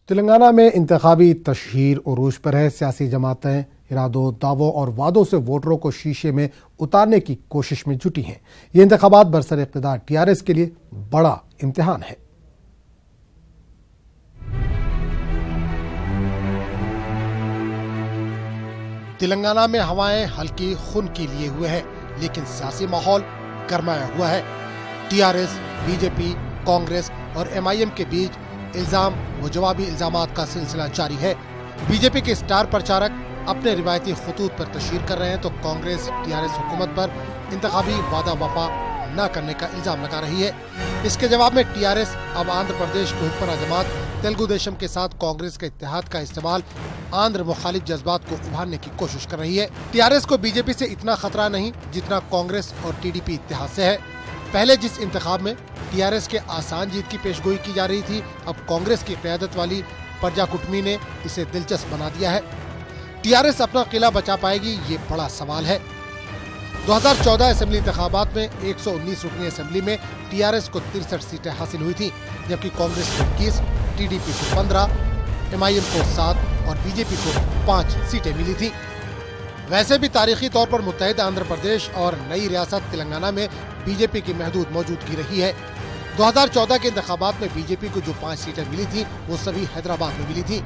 तेलंगाना में इंतखाबी तशहीर उरूज पर है। सियासी जमातें इरादों, दावों और वादों से वोटरों को शीशे में उतारने की कोशिश में जुटी हैं। ये इंतखाबात बरसर इक़्तिदार टीआरएस के लिए बड़ा इम्तिहान है। तेलंगाना में हवाएं हल्की खून की लिए हुए हैं, लेकिन सियासी माहौल गरमाया हुआ है। टीआरएस, बीजेपी, कांग्रेस और एमआईएम के बीच इल्जाम व जवाबी इल्जामात का सिलसिला जारी है। बीजेपी के स्टार प्रचारक अपने रिवायती खतूत पर तशहीर कर रहे हैं, तो कांग्रेस टीआरएस हुकूमत पर इंतखाबी वादा वफा न करने का इल्जाम लगा रही है। इसके जवाब में टीआरएस अब आंध्र प्रदेश की हुक्मरान जमात तेलुगु देशम के साथ कांग्रेस के इत्तेहाद का इस्तेमाल आंध्र मुखालिफ जज्बात को उभारने की कोशिश कर रही है। टीआरएस को बीजेपी से इतना खतरा नहीं जितना कांग्रेस और टीडीपी इत्तेहाद से है। पहले जिस इंतखाब में टीआरएस के आसान जीत की पेशगोई की जा रही थी, अब कांग्रेस की क़यादत वाली प्रजाकुटमी ने इसे दिलचस्प बना दिया है। टीआरएस अपना किला बचा पाएगी, ये बड़ा सवाल है। 2014 असेंबली इंतखाबात में 119 रुकनी असेंबली में टीआरएस को 63 सीटें हासिल हुई थी, जबकि कांग्रेस को 21, टीडीपी को 15, एमआईएम को 7 और बीजेपी को 5 सीटें मिली थी। वैसे भी तारीखी तौर पर मुत्तहिद आंध्र प्रदेश और नई रियासत तेलंगाना में बीजेपी की महदूद मौजूदगी रही है। 2014 के इंतखाबात में बीजेपी को जो 5 सीटें मिली थी, वो सभी हैदराबाद में मिली थी।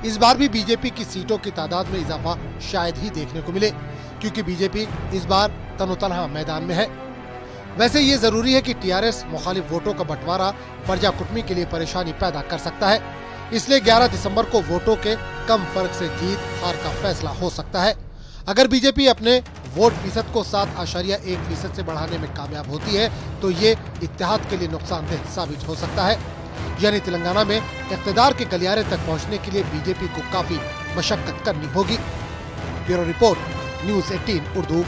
इस बार भी बीजेपी की सीटों की तादाद में इजाफा शायद ही देखने को मिले, क्योंकि बीजेपी इस बार तनो-तनहा मैदान में है। वैसे ये जरूरी है कि टीआरएस मुखालिफ वोटों का बंटवारा प्रजाकुटमी के लिए परेशानी पैदा कर सकता है। इसलिए 11 दिसंबर को वोटों के कम फर्क से जीत हार का फैसला हो सकता है। अगर बीजेपी अपने वोट फीसद को 7.1% से बढ़ाने में कामयाब होती है, तो ये इत्तेहाद के लिए नुकसानदेह साबित हो सकता है। यानी तेलंगाना में इक़्तिदार के गलियारे तक पहुंचने के लिए बीजेपी को काफी मशक्कत करनी होगी। Bureau report, news 18 Urdu.